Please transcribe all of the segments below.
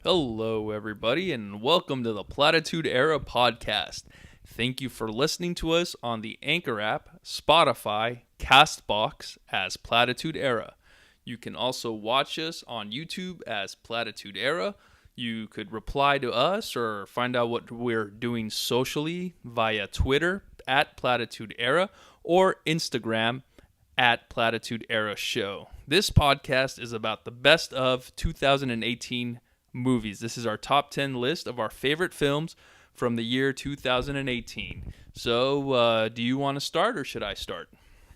Hello, everybody, and welcome to the Platitude Era podcast. Thank you for listening to us on the Anchor app, Spotify, Castbox as Platitude Era. You can also watch us on YouTube as Platitude Era. You could reply to us or find out what we're doing socially via Twitter at Platitude Era or Instagram at Platitude Era Show. This podcast is about the best of 2018 movies. This is our top 10 list of our favorite films from the year 2018. So, do you want to start or should I start?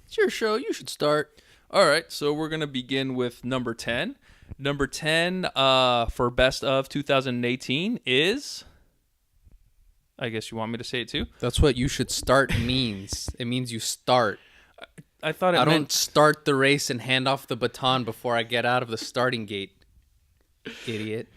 It's your show. You should start. All right, so we're going to begin with number 10. Number 10 for best of 2018 is... I guess you want me to say it too? That's what you should start means. It means you start. I thought I meant... don't start the race and hand off the baton before I get out of the starting gate. Idiot.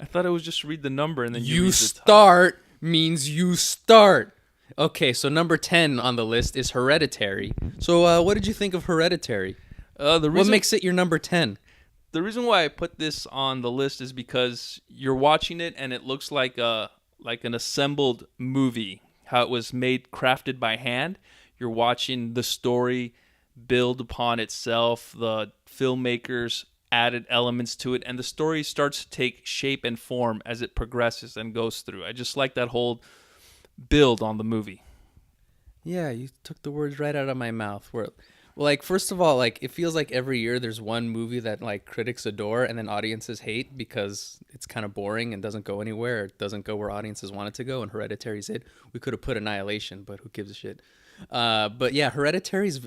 I thought it was just read the number and then You read the start means you start. Okay, so number 10 on the list is Hereditary. So what did you think of Hereditary? What makes it your number 10? The reason why I put this on the list is because you're watching it and it looks like an assembled movie, how it was made, crafted by hand. You're watching the story build upon itself, the filmmakers added elements to it, and the story starts to take shape and form as it progresses and goes through. I just like that whole build on the movie. Yeah, you took the words right out of my mouth. First of all, it feels like every year there's one movie that critics adore and then audiences hate because it's kind of boring and doesn't go anywhere. It doesn't go where audiences want it to go, and Hereditary's it. We could have put Annihilation, but who gives a shit? But yeah, Hereditary's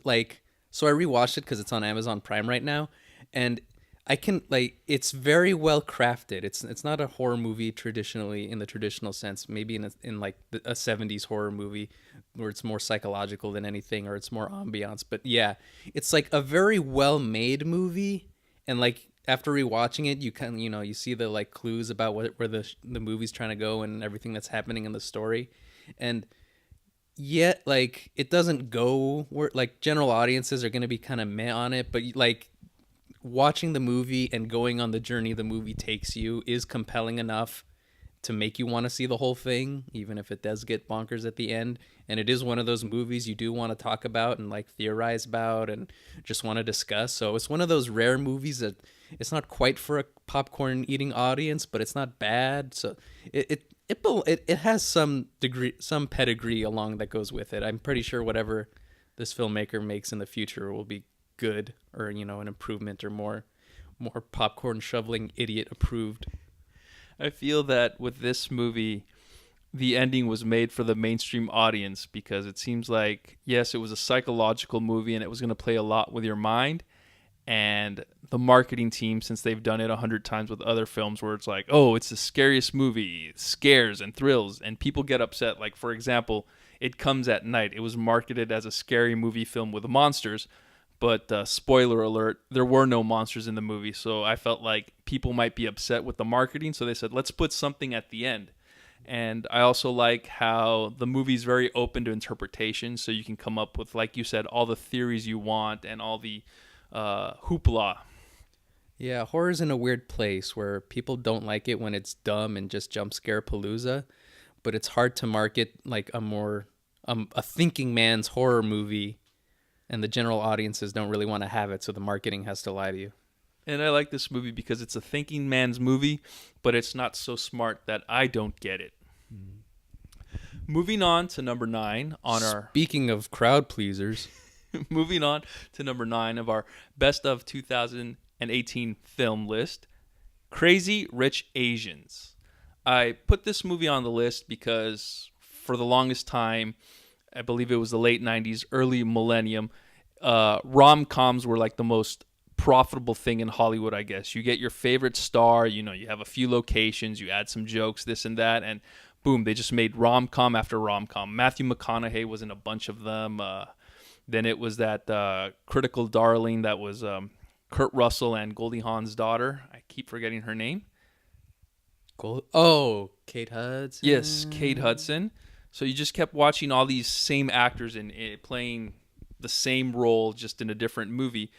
so I rewatched it because it's on Amazon Prime right now, and it's very well crafted. It's not a horror movie traditionally in the traditional sense. Maybe in a 70s horror movie where it's more psychological than anything, or it's more ambiance. But yeah, it's a very well made movie, and after rewatching it, you see the clues about where the movie's trying to go and everything that's happening in the story, and yet it doesn't go where general audiences are going to be kind of meh on it, but watching the movie and going on the journey the movie takes you is compelling enough to make you want to see the whole thing, even if it does get bonkers at the end. And it is one of those movies you do want to talk about and theorize about and just want to discuss. So it's one of those rare movies that it's not quite for a popcorn eating audience, but it's not bad. So it has some pedigree along that goes with it. I'm pretty sure whatever this filmmaker makes in the future will be good, or an improvement, or more popcorn shoveling idiot approved. I feel that with this movie, the ending was made for the mainstream audience because it seems like, yes, it was a psychological movie and it was going to play a lot with your mind. And the marketing team, since they've done it 100 times with other films where it's oh, it's the scariest movie, scares and thrills, and people get upset. For example, It Comes at Night. It was marketed as a scary movie film with monsters. But spoiler alert, there were no monsters in the movie, so I felt like people might be upset with the marketing, so they said, let's put something at the end. And I also like how the movie's very open to interpretation, so you can come up with, like you said, all the theories you want and all the hoopla. Yeah, horror's in a weird place where people don't like it when it's dumb and just jump scare palooza, but it's hard to market a thinking man's horror movie, and the general audiences don't really want to have it, so the marketing has to lie to you. And I like this movie because it's a thinking man's movie, but it's not so smart that I don't get it. Moving on to number 9 on our... Speaking of crowd pleasers. Moving on to number 9 of our best of 2018 film list, Crazy Rich Asians. I put this movie on the list because for the longest time, I believe it was the late 90s, early millennium, rom-coms were the most profitable thing in Hollywood, I guess. You get your favorite star, you have a few locations, you add some jokes, this and that, and boom, they just made rom-com after rom-com. Matthew McConaughey was in a bunch of them. Then it was that critical darling that was Kurt Russell and Goldie Hawn's daughter. I keep forgetting her name. Kate Hudson. Yes, Kate Hudson. So you just kept watching all these same actors playing the same role, just in a different movie.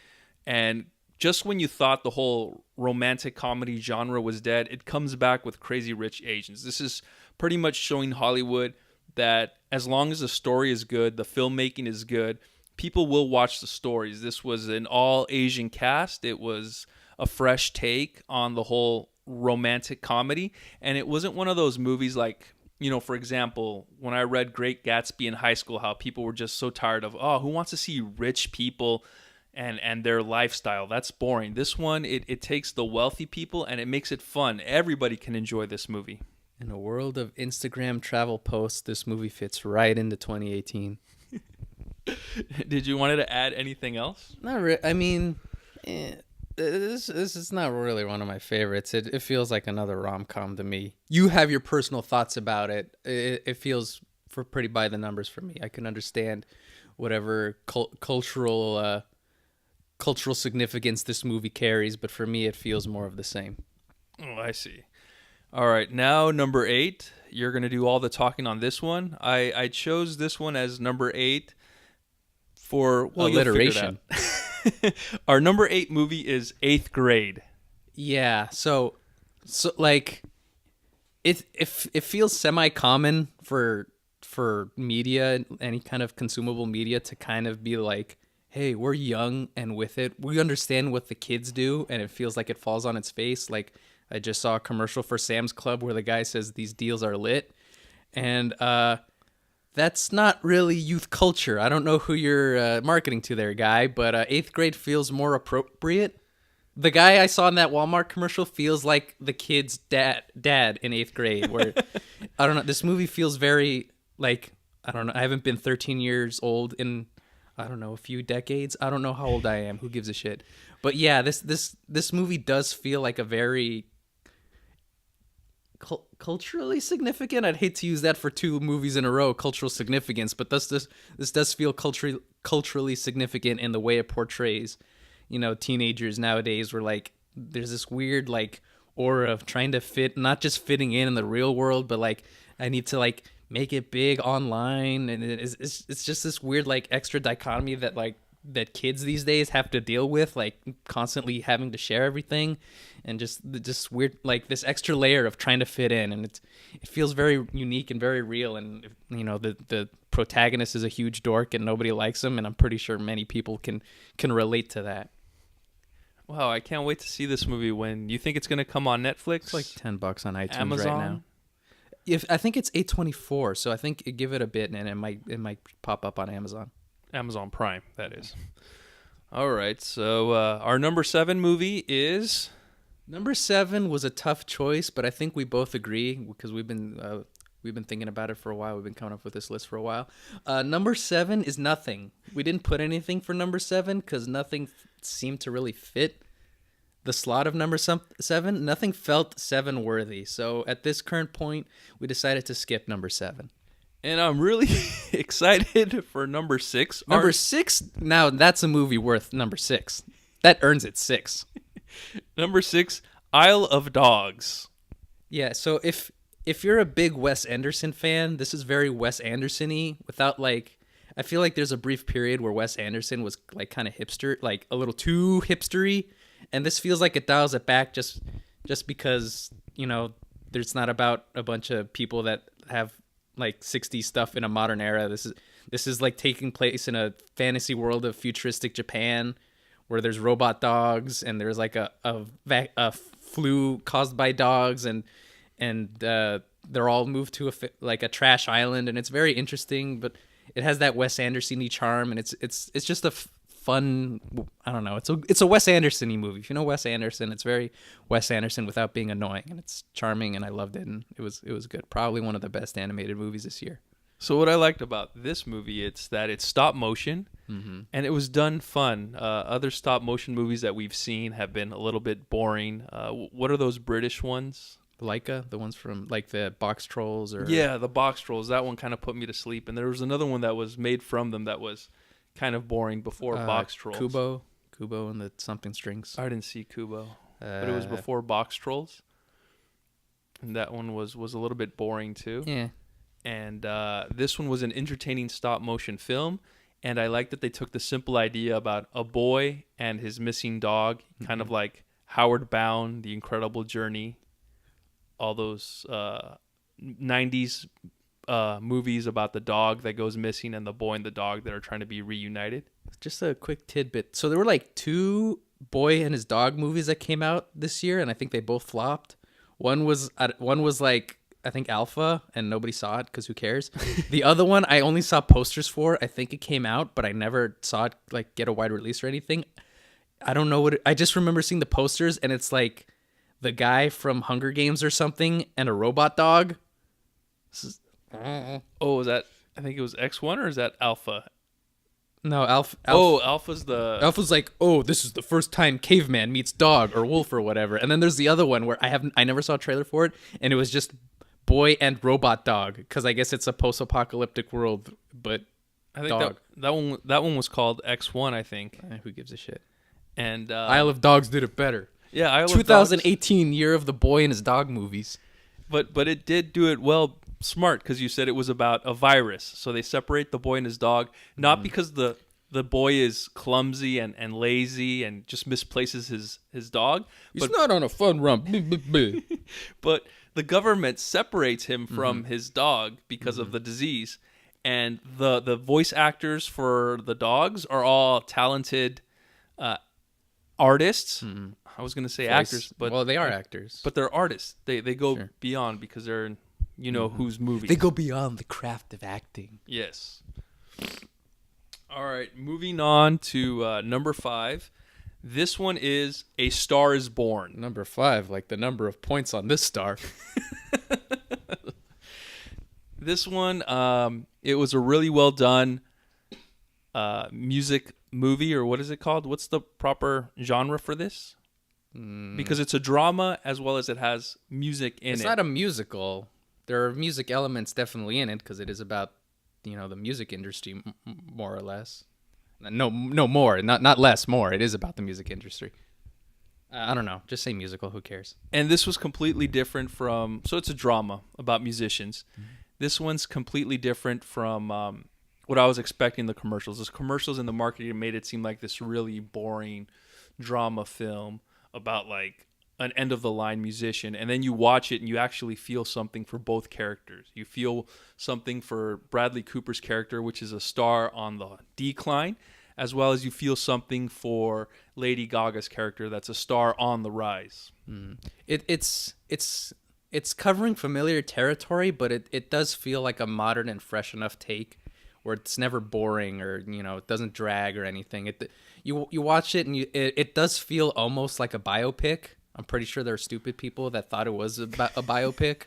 And just when you thought the whole romantic comedy genre was dead, it comes back with Crazy Rich Asians. This is pretty much showing Hollywood that as long as the story is good, the filmmaking is good, people will watch the stories. This was an all Asian cast. It was a fresh take on the whole romantic comedy. And it wasn't one of those movies like, you know, for example, when I read Great Gatsby in high school, how people were just so tired of, oh, who wants to see rich people and their lifestyle? That's boring. This one, it takes the wealthy people and it makes it fun. Everybody can enjoy this movie. In a world of Instagram travel posts, this movie fits right into 2018. Did you wanted to add anything else? I mean, this is not really one of my favorites. It feels like another rom-com to me. You have your personal thoughts about it. It feels for pretty by the numbers for me. I can understand whatever cultural significance this movie carries, but for me, it feels more of the same. Oh, I see. All right, now number 8. You're going to do all the talking on this one. I chose this one as number 8 for alliteration. Our number 8 movie is 8th Grade. Yeah, so like it feels semi-common for media, any kind of consumable media, to kind of be like, hey, we're young and with it. We understand what the kids do, and it feels like it falls on its face. Like, I just saw a commercial for Sam's Club where the guy says these deals are lit. And that's not really youth culture. I don't know who you're marketing to there, guy, but 8th Grade feels more appropriate. The guy I saw in that Walmart commercial feels like the kid's dad in 8th grade, where, I don't know, this movie feels very, like, I don't know, I haven't been 13 years old in, I don't know, a few decades. I don't know how old I am. Who gives a shit? But yeah, this movie does feel like a very culturally significant. I'd hate to use that for 2 movies in a row, cultural significance, but this does feel culturally significant in the way it portrays, you know, teenagers nowadays, where like there's this weird like aura of trying to fit, not just fitting in the real world, but like I need to like make it big online, and it's just this weird like extra dichotomy that kids these days have to deal with, like constantly having to share everything, and just weird, like this extra layer of trying to fit in, and it feels very unique and very real. And you know, the protagonist is a huge dork and nobody likes him, and I'm pretty sure many people can relate to that. Wow, I can't wait to see this movie. When you think it's going to come on Netflix? It's like $10 on iTunes Amazon? right now. I think it's $8.24, so I think give it a bit and it might pop up on Amazon. Amazon Prime, that is. All right, so our number 7 movie is... Number 7 was a tough choice, but I think we both agree, because we've been thinking about it for a while. We've been coming up with this list for a while. Number 7 is Nothing. We didn't put anything for number 7 because nothing seemed to really fit the slot of number 7. Nothing felt 7 worthy. So at this current point, we decided to skip number 7. And I'm really excited for number 6. Number 6, now that's a movie worth number 6. That earns it 6. Number 6, Isle of Dogs. Yeah, so if you're a big Wes Anderson fan, this is very Wes Anderson-y, without like, I feel like there's a brief period where Wes Anderson was like kind of hipster, like a little too hipstery, and this feels like it dials it back just because, you know, there's not about a bunch of people that have like 60s stuff in a modern era. This is like taking place in a fantasy world of futuristic Japan, where there's robot dogs and there's like a flu caused by dogs, and they're all moved to a trash island, and it's very interesting, but it has that Wes Anderson-y charm, and it's just a fun, I don't know, it's a Wes Anderson-y movie. If you know Wes Anderson, it's very Wes Anderson without being annoying, and it's charming, and I loved it, and it was good. Probably one of the best animated movies this year. So what I liked about this movie, it's that it's stop motion, and it was done fun. Other stop motion movies that we've seen have been a little bit boring. What are those British ones? Laika, the ones from like the Box Trolls, or yeah, the Box Trolls. That one kind of put me to sleep. And there was another one that was made from them that was kind of boring before Box Trolls. Kubo and the Something Strings. I didn't see Kubo, but it was before Box Trolls, and that one was a little bit boring too. Yeah. And this one was an entertaining stop motion film. And I like that they took the simple idea about a boy and his missing dog, kind of like Howard Bound, The Incredible Journey, all those 90s movies about the dog that goes missing and the boy and the dog that are trying to be reunited. Just a quick tidbit. So there were like 2 boy and his dog movies that came out this year, and I think they both flopped. One was like, I think Alpha, and nobody saw it because who cares? The other one I only saw posters for. I think it came out, but I never saw it like get a wide release or anything. I don't know I just remember seeing the posters, and it's like the guy from Hunger Games or something and a robot dog. Oh, is that? I think it was X1 or is that Alpha? No, Alpha. Alpha's the. Alpha's like, oh, this is the first time caveman meets dog or wolf or whatever. And then there's the other one where I never saw a trailer for it, and it was just boy and robot dog, because I guess it's a post-apocalyptic world, but I think dog. that one was called X1, I think. Who gives a shit? And Isle of Dogs did it better. Yeah, Isle of 2018 year of the boy and his dog movies. But it did do it well, smart, because you said it was about a virus. So they separate the boy and his dog, not because the boy is clumsy and lazy and just misplaces his dog. He's not on a fun run. But the government separates him from his dog because of the disease. And the voice actors for the dogs are all talented artists. I was going to say actors, but well, they are actors. But they're artists. They go beyond because they're in whose movie. They go beyond the craft of acting. Yes. All right, moving on to number 5. This one is A Star Is Born. Number 5, like the number of points on this star. This one, it was a really well done music movie, or what is it called? What's the proper genre for this? Because it's a drama as well as it has music in it. It's not a musical. There are music elements definitely in it because it is about, the music industry more or less. No more, not less, more. It is about the music industry. I don't know. Just say musical. Who cares? And this was completely different from. So it's a drama about musicians. This one's completely different from what I was expecting. The commercials. Those commercials and the marketing made it seem like this really boring drama film about like an end of the line musician, and then you watch it and you actually feel something for both characters. You feel something for Bradley Cooper's character, which is a star on the decline, as well as you feel something for Lady Gaga's character that's a star on the rise. It's covering familiar territory, but it does feel like a modern and fresh enough take where it's never boring or it doesn't drag or anything. You watch it and it does feel almost like a biopic. I'm pretty sure there are stupid people that thought it was a biopic.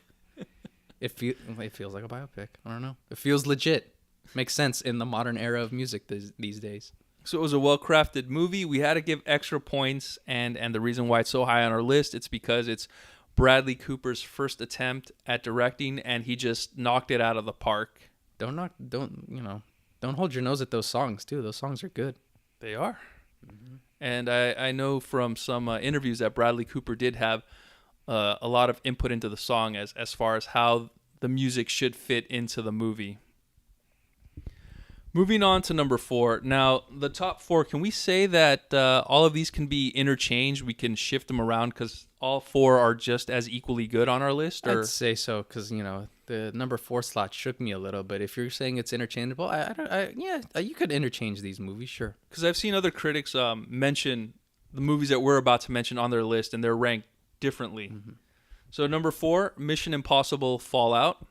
It feels like a biopic. I don't know. It feels legit. Makes sense in the modern era of music these days. So it was a well-crafted movie. We had to give extra points, and the reason why it's so high on our list, it's because it's Bradley Cooper's first attempt at directing, and he just knocked it out of the park. Don't hold your nose at those songs too. Those songs are good. They are. And I know from some interviews that Bradley Cooper did have a lot of input into the song as far as how the music should fit into the movie. Moving on to number 4. Now, the top 4, can we say that all of these can be interchanged? We can shift them around because all 4 are just as equally good on our list? Or? I'd say so because, the number 4 slot shook me a little bit. If you're saying it's interchangeable, you could interchange these movies, sure. Because I've seen other critics mention the movies that we're about to mention on their list, and they're ranked differently. So number 4, Mission Impossible Fallout.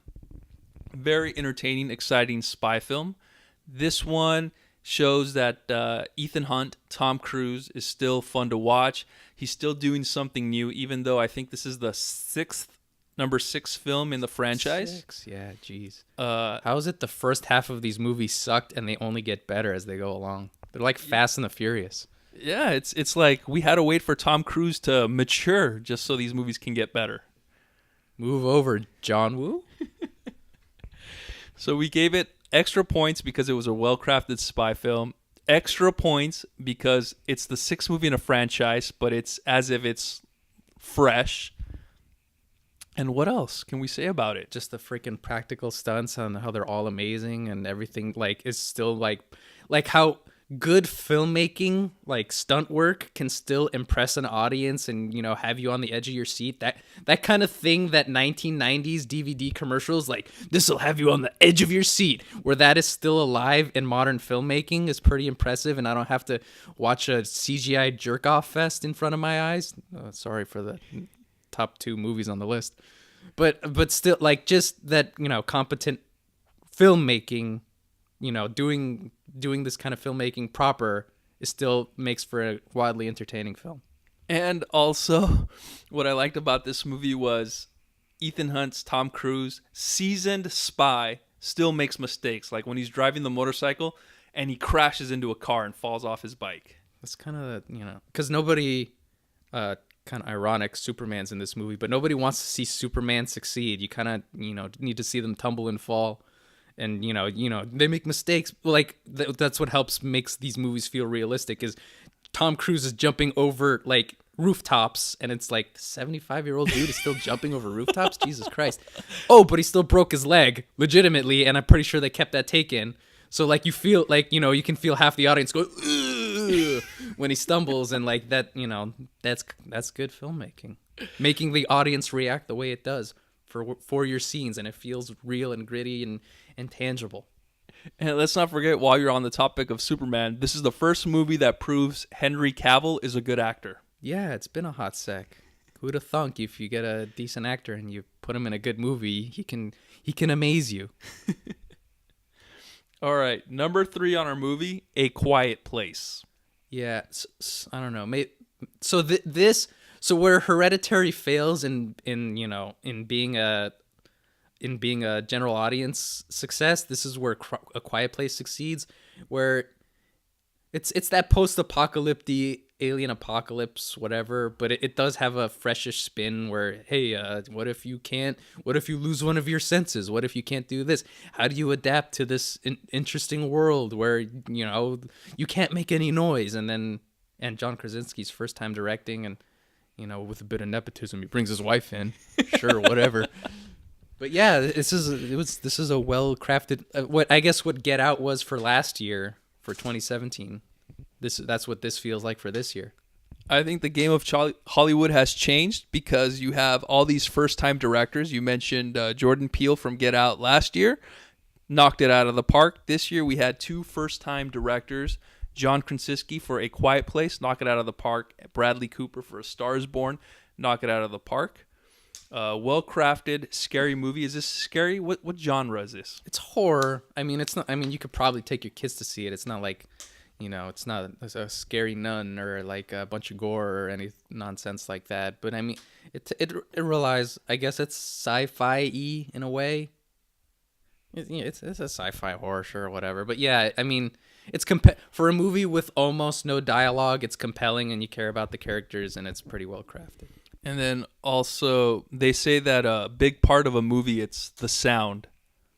Very entertaining, exciting spy film. This one shows that Ethan Hunt, Tom Cruise, is still fun to watch. He's still doing something new, even though I think this is the number 6 film in the franchise. 6? Yeah, jeez. How is it the first half of these movies sucked and they only get better as they go along? They're like Fast and the Furious. Yeah, it's like we had to wait for Tom Cruise to mature just so these movies can get better. Move over, John Woo. So we gave it extra points because it was a well-crafted spy film. Extra points because it's the 6th movie in a franchise, but it's as if it's fresh. And what else can we say about it? Just the freaking practical stunts and how they're all amazing and everything like is still like how good filmmaking, like stunt work, can still impress an audience and, you know, have you on the edge of your seat. That kind of thing that 1990s DVD commercials, like, this will have you on the edge of your seat, where that is still alive in modern filmmaking is pretty impressive, and I don't have to watch a CGI jerk-off fest in front of my eyes. Sorry for the top 2 movies on the list. But still, like, just that, you know, competent filmmaking, you know, doing this kind of filmmaking proper, it still makes for a wildly entertaining film. And also, what I liked about this movie was Ethan Hunt's Tom Cruise, seasoned spy, still makes mistakes. Like when he's driving the motorcycle and he crashes into a car and falls off his bike. That's kind of, you know, because nobody, kind of ironic, Superman's in this movie, but nobody wants to see Superman succeed. You kind of, you know, need to see them tumble and fall. And, you know, they make mistakes. Like, that's what makes these movies feel realistic, is Tom Cruise is jumping over, like, rooftops, and it's like, the 75-year-old dude is still jumping over rooftops? Jesus Christ. Oh, but he still broke his leg, legitimately, and I'm pretty sure they kept that take in. So, like, you feel, like, you know, you can feel half the audience go, ugh, when he stumbles, and, like, that, you know, that's good filmmaking. Making the audience react the way it does for your scenes, and it feels real and gritty and tangible. And let's not forget, while you're on the topic of Superman, this is the first movie that proves Henry Cavill is a good actor. Yeah, it's been a hot sec. Who'd have thunk if you get a decent actor and you put him in a good movie, he can amaze you. All right, number 3 on our movie, A Quiet Place. Yeah, I don't know. So so where Hereditary fails in being a general audience success, this is where A Quiet Place succeeds, where it's that post-apocalyptic alien apocalypse, whatever, but it does have a freshish spin where, hey, what if you lose one of your senses? What if you can't do this? How do you adapt to this interesting world where, you know, you can't make any noise? And John Krasinski's first time directing, and, you know, with a bit of nepotism, he brings his wife in. Sure, whatever. But yeah, this is a well-crafted, what Get Out was for last year, for 2017. That's what this feels like for this year. I think the game of Hollywood has changed because you have all these first-time directors. You mentioned Jordan Peele from Get Out last year, knocked it out of the park. This year we had 2 first-time directors, John Krasinski for A Quiet Place, knock it out of the park. Bradley Cooper for A Star Is Born, knock it out of the park. Well-crafted, scary movie. Is this scary? What genre is this? It's horror. I mean, it's not. I mean, you could probably take your kids to see it. It's not like, you know, it's not a scary nun or like a bunch of gore or any nonsense like that. But I mean, it relies. I guess it's sci-fi-y in a way. It's a sci-fi horror, sure, or whatever. But yeah, I mean, it's for a movie with almost no dialogue. It's compelling, and you care about the characters, and it's pretty well crafted. And then also, they say that a big part of a movie, it's the sound.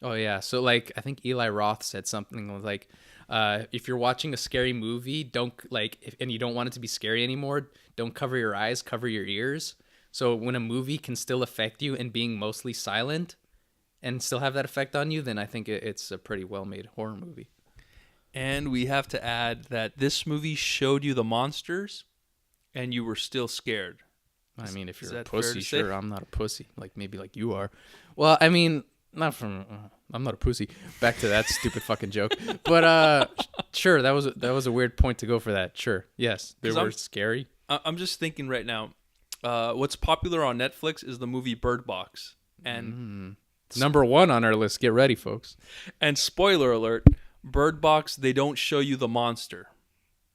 Oh, yeah. So, like, I think Eli Roth said something like, if you're watching a scary movie, and you don't want it to be scary anymore, don't cover your eyes, cover your ears. So when a movie can still affect you and being mostly silent and still have that effect on you, then I think it's a pretty well-made horror movie. And we have to add that this movie showed you the monsters, and you were still scared. I mean, if you're a pussy, sure, I'm not a pussy. Maybe you are. Well, I mean, I'm not a pussy. Back to that stupid fucking joke. But sure, that was a weird point to go for that. Sure, yes, they were scary. I'm just thinking right now. What's popular on Netflix is the movie Bird Box, and number 1 on our list. Get ready, folks. And spoiler alert: Bird Box, they don't show you the monster.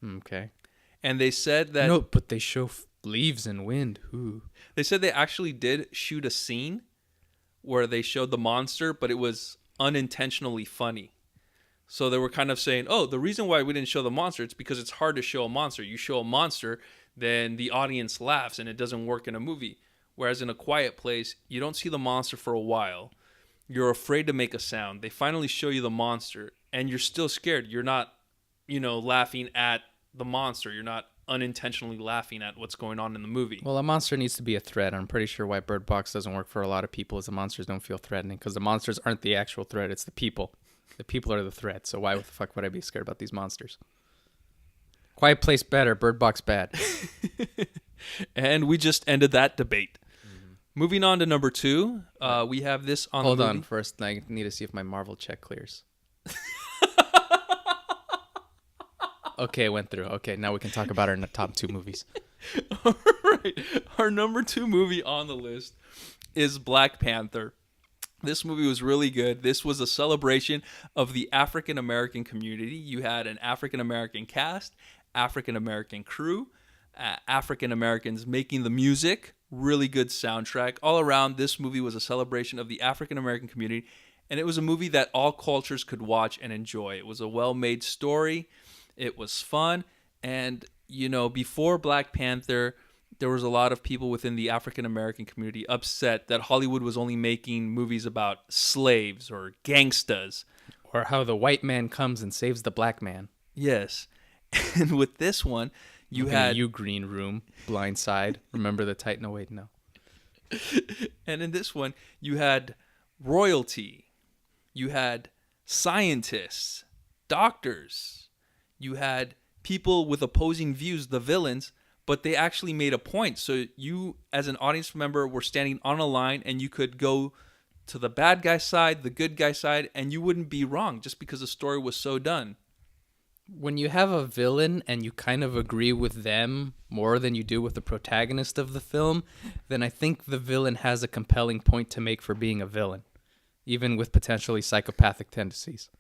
Okay. And they said that no, but they show leaves and wind. Ooh. They said they actually did shoot a scene where they showed the monster, but it was unintentionally funny. So they were kind of saying, oh, the reason why we didn't show the monster, it's because it's hard to show a monster. You show a monster, then the audience laughs, and it doesn't work in a movie. Whereas in A Quiet Place, you don't see the monster for a while. You're afraid to make a sound. They finally show you the monster, and you're still scared. You're not, laughing at the monster. You're not unintentionally laughing at what's going on in the movie. Well, a monster needs to be a threat. I'm pretty sure why Bird Box doesn't work for a lot of people is the monsters don't feel threatening because the monsters aren't the actual threat. It's the people. The people are the threat. So why the fuck would I be scared about these monsters? Quiet Place better. Bird Box bad. And we just ended that debate. Moving on to number 2, we have this on Hold the on. movie. First, I need to see if my Marvel check clears. Okay, it went through. Okay, now we can talk about our top 2 movies. All right. Our number 2 movie on the list is Black Panther. This movie was really good. This was a celebration of the African American community. You had an African American cast, African American crew, African Americans making the music. Really good soundtrack. All around, this movie was a celebration of the African American community, and it was a movie that all cultures could watch and enjoy. It was a well-made story. It was fun. And, you know, before Black Panther, there was a lot of people within the African American community upset that Hollywood was only making movies about slaves or gangstas. Or how the white man comes and saves the black man. Yes. And with this one, you had... You Green Room, Blind Side. Remember the title? No, wait, no. And in this one, you had royalty. You had scientists, doctors. You had people with opposing views, the villains, but they actually made a point. So you, as an audience member, were standing on a line and you could go to the bad guy side, the good guy side, and you wouldn't be wrong just because the story was so done. When you have a villain and you kind of agree with them more than you do with the protagonist of the film, then I think the villain has a compelling point to make for being a villain, even with potentially psychopathic tendencies.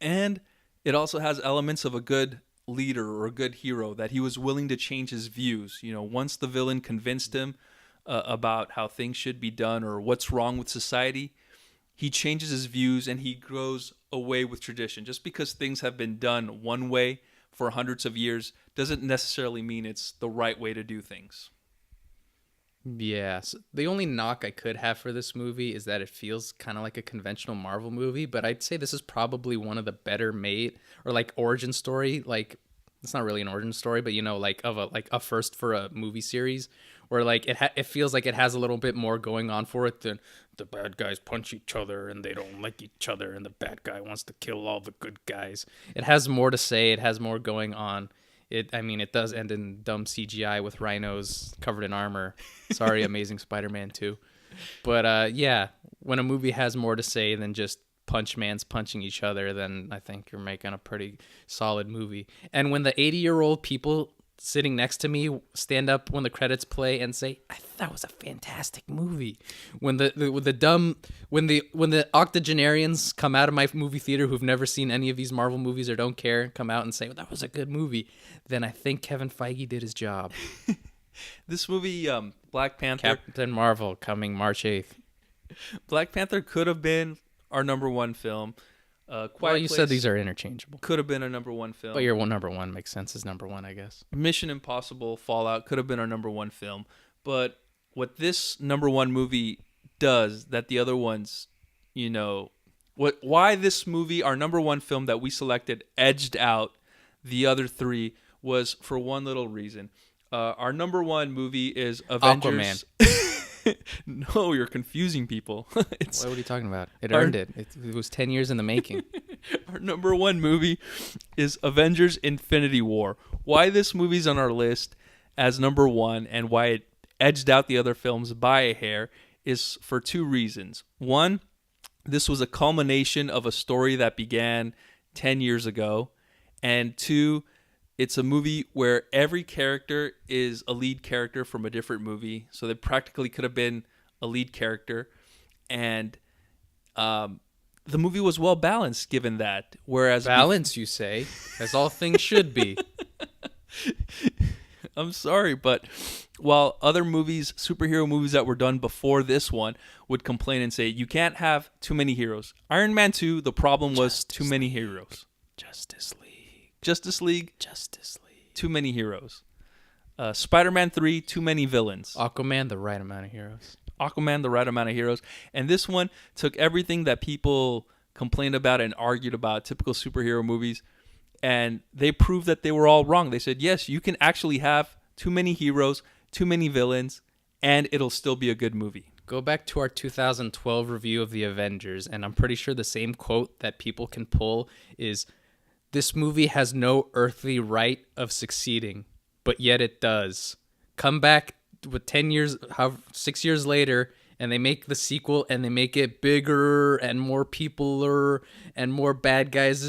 And it also has elements of a good leader or a good hero, that he was willing to change his views. You know, once the villain convinced him about how things should be done or what's wrong with society, he changes his views and he goes away with tradition. Just because things have been done one way for hundreds of years doesn't necessarily mean it's the right way to do things. Yes. The only knock I could have for this movie is that it feels kind of like a conventional Marvel movie, but I'd say this is probably one of the better made, or like origin story, like it's not really an origin story, but you know, like of a first for a movie series where like it feels like it has a little bit more going on for it than the bad guys punch each other and they don't like each other and the bad guy wants to kill all the good guys. It has more to say. It has more going on. It does end in dumb CGI with rhinos covered in armor. Sorry, Amazing Spider-Man 2. But yeah, when a movie has more to say than just punchmans punching each other, then I think you're making a pretty solid movie. And when the 80-year-old people sitting next to me stand up when the credits play and say, "I thought that was a fantastic movie," when the octogenarians come out of my movie theater who've never seen any of these Marvel movies or don't care, come out and say, "Well, that was a good movie," then I think Kevin Feige did his job. This movie, Black Panther... Captain Marvel, coming March 8th. Black Panther could have been our number 1 film. Well, you said these are interchangeable. Could have been a number 1 film. But your number 1 makes sense as number 1, I guess. Mission Impossible Fallout could have been our number 1 film. But what this number 1 movie does that the other ones, you know, why this movie, our number 1 film that we selected, edged out the other 3 was for one little reason. Our number 1 movie is Avengers. Aquaman. No, you're confusing people. What are you talking about? It earned it. It was 10 years in the making. Our number 1 movie is Avengers Infinity War. Why this movie's on our list as number 1 and why it edged out the other films by a hair is for 2 reasons. One, this was a culmination of a story that began 10 years ago. And 2, it's a movie where every character is a lead character from a different movie. So they practically could have been a lead character. And the movie was well balanced given that. Whereas balance, you say, as all things should be. I'm sorry, but while other movies, superhero movies that were done before this one would complain and say, you can't have too many heroes. Iron Man 2, the problem was too many heroes. Justice League. Too many heroes. Spider-Man 3, too many villains. Aquaman, the right amount of heroes. And this one took everything that people complained about and argued about, typical superhero movies, and they proved that they were all wrong. They said, yes, you can actually have too many heroes, too many villains, and it'll still be a good movie. Go back to our 2012 review of The Avengers, and I'm pretty sure the same quote that people can pull is, "This movie has no earthly right of succeeding, but yet it does." Come back with 10 years, 6 years later, and they make the sequel, and they make it bigger and more people and more bad guys.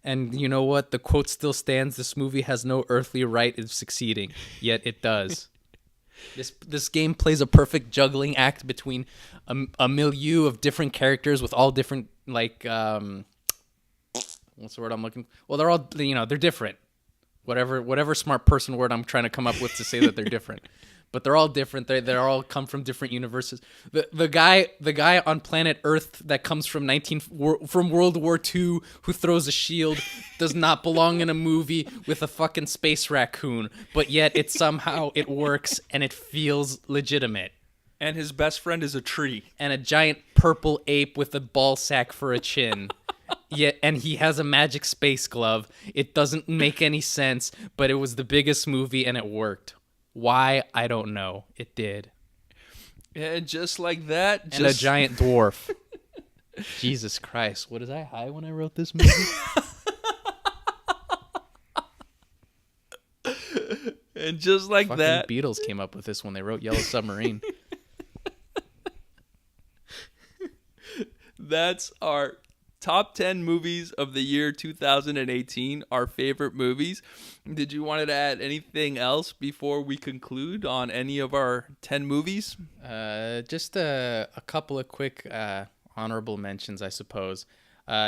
And you know what? The quote still stands. This movie has no earthly right of succeeding, yet it does. This game plays a perfect juggling act between a milieu of different characters with all different, like, what's the word I'm looking for? Well, they're all, they're different. Whatever smart person word I'm trying to come up with to say that they're different. But they're all different. They all come from different universes. The guy on planet Earth that comes from World War II who throws a shield does not belong in a movie with a fucking space raccoon. But yet it works and it feels legitimate. And his best friend is a tree. And a giant purple ape with a ball sack for a chin. And he has a magic space glove. It doesn't make any sense, but it was the biggest movie and it worked. Why? I don't know. It did. And just like that. And a giant dwarf. Jesus Christ. What was I high when I wrote this movie? And just like Fucking that. Beatles came up with this when they wrote Yellow Submarine. That's our top 10 movies of the year 2018, our favorite movies. Did you want to add anything else before we conclude on any of our 10 movies? Just a couple of quick honorable mentions, I suppose.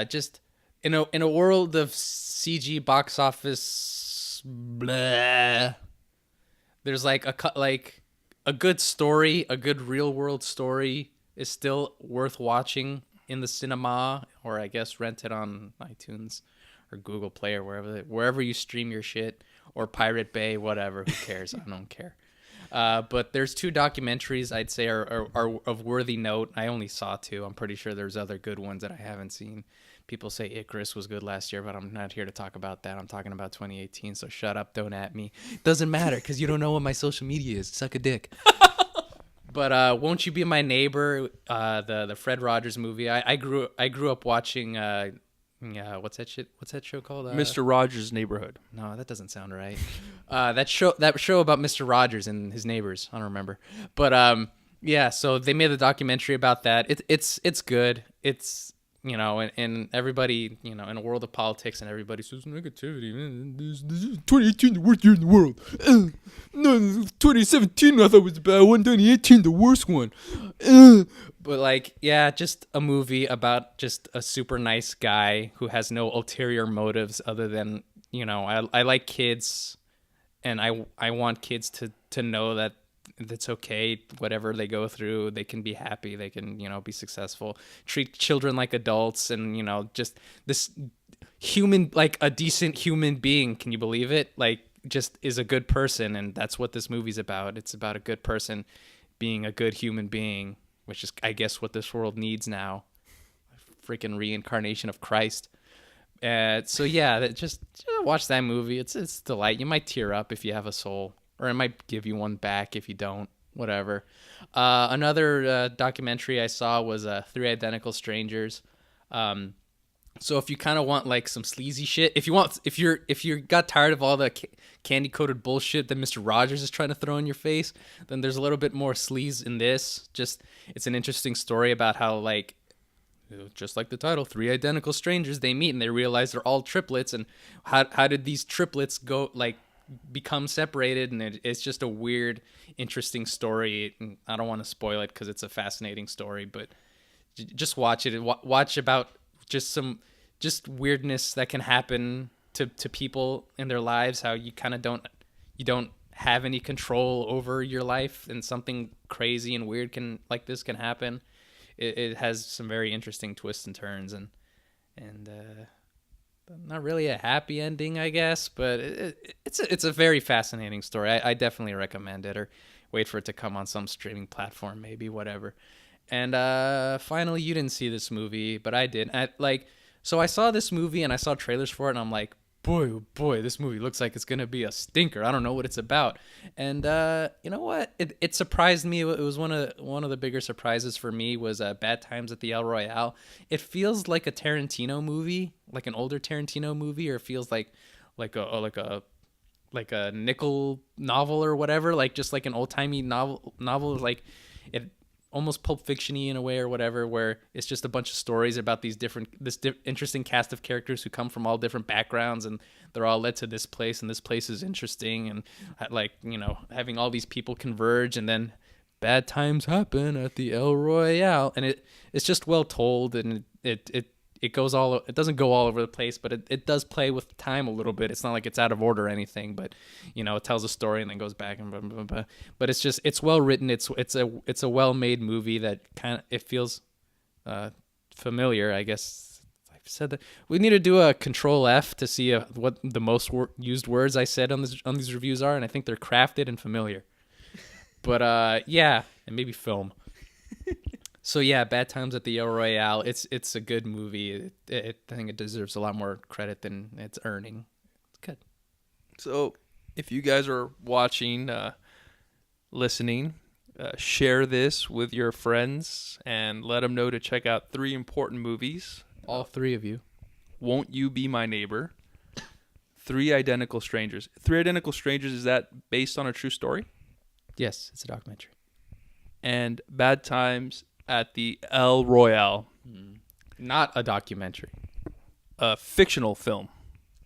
Just in a world of CG box office blah, there's like a good story, a good real world story is still worth watching in the cinema, or I guess rent it on iTunes or Google Play or wherever you stream your shit, or Pirate Bay, whatever. Who cares? I don't care. But there's 2 documentaries I'd say are of worthy note. I only saw 2. I'm pretty sure there's other good ones that I haven't seen. People say Icarus was good last year, but I'm not here to talk about that. I'm talking about 2018, so shut up, don't at me. Doesn't matter, because you don't know what my social media is. Suck a dick. But Won't You Be My Neighbor, the Fred Rogers movie. I grew up watching what's that show called? Mr. Rogers' Neighborhood. No, that doesn't sound right. That show about Mr. Rogers and his neighbors. I don't remember. But yeah, so they made a documentary about that. It's good. It's, and everybody, in a world of politics, and everybody says negativity, man, this is 2018, the worst year in the world. No, 2017 I thought was a bad one, 2018 the worst one. But just a movie about just a super nice guy who has no ulterior motives other than, I like kids, and I want kids to know that it's okay, whatever they go through, they can be happy, they can, be successful, treat children like adults, and, just this human, like a decent human being, can you believe it? Like, just is a good person, and that's what this movie's about. It's about a good person being a good human being, which is, I guess, what this world needs now. Freaking reincarnation of Christ. So yeah, just watch that movie. It's delight. You might tear up if you have a soul. Or it might give you one back if you don't. Whatever. Another documentary I saw was 3 Identical Strangers. So if you kind of want like some sleazy shit, if you got tired of all the candy coated bullshit that Mr. Rogers is trying to throw in your face, then there's a little bit more sleaze in this. Just it's an interesting story about how, like, just like the title, 3 identical strangers, they meet and they realize they're all triplets, and how did these triplets become separated, and it's just a weird, interesting story. And I don't want to spoil it because it's a fascinating story, but just watch it. Watch about just weirdness that can happen to people in their lives, how you kind of don't have any control over your life, and something crazy and weird like this can happen. It has some very interesting twists and turns, and not really a happy ending, I guess, but it's a very fascinating story. I definitely recommend it, or wait for it to come on some streaming platform, maybe, whatever. And finally, you didn't see this movie, but I did. So I saw this movie and I saw trailers for it, and I'm like, boy, oh boy, this movie looks like it's gonna be a stinker. I don't know what it's about. And you know what? It surprised me. It was one of the bigger surprises for me was Bad Times at the El Royale. It feels like a Tarantino movie, like an older Tarantino movie, or it feels like a nickel novel or whatever, like just like an old timey novel, like it almost Pulp Fiction-y in a way or whatever, where it's just a bunch of stories about this interesting cast of characters who come from all different backgrounds, and they're all led to this place, and this place is interesting, and like, you know, having all these people converge, and then bad times happen at the El Royale, and it's just well told, and it doesn't go all over the place, but it does play with time a little bit. It's not like it's out of order or anything, but you know, it tells a story and then goes back and blah, blah, blah. But it's well written. It's a well made movie that it feels familiar. I guess I've said that. We need to do a Control F to see what the most used words I said on these reviews are, and I think they're crafted and familiar. But yeah, and maybe film. So yeah, Bad Times at the El Royale. It's a good movie. I think it deserves a lot more credit than it's earning. It's good. So if you guys are watching, listening, share this with your friends and let them know to check out 3 important movies. All 3 of you. Won't You Be My Neighbor? 3 Identical Strangers. 3 Identical Strangers, is that based on a true story? Yes, it's a documentary. And Bad Times at the El Royale. Not a documentary. A fictional film.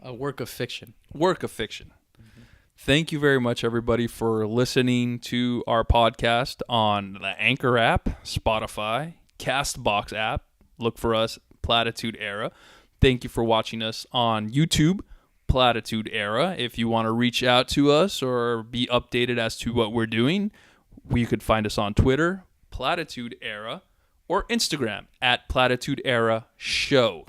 A work of fiction. Work of fiction. Mm-hmm. Thank you very much, everybody, for listening to our podcast on the Anchor app, Spotify, Castbox app. Look for us, Platitude Era. Thank you for watching us on YouTube, Platitude Era. If you want to reach out to us or be updated as to what we're doing, you could find us on Twitter, Platitude Era, or Instagram at Platitude Era Show.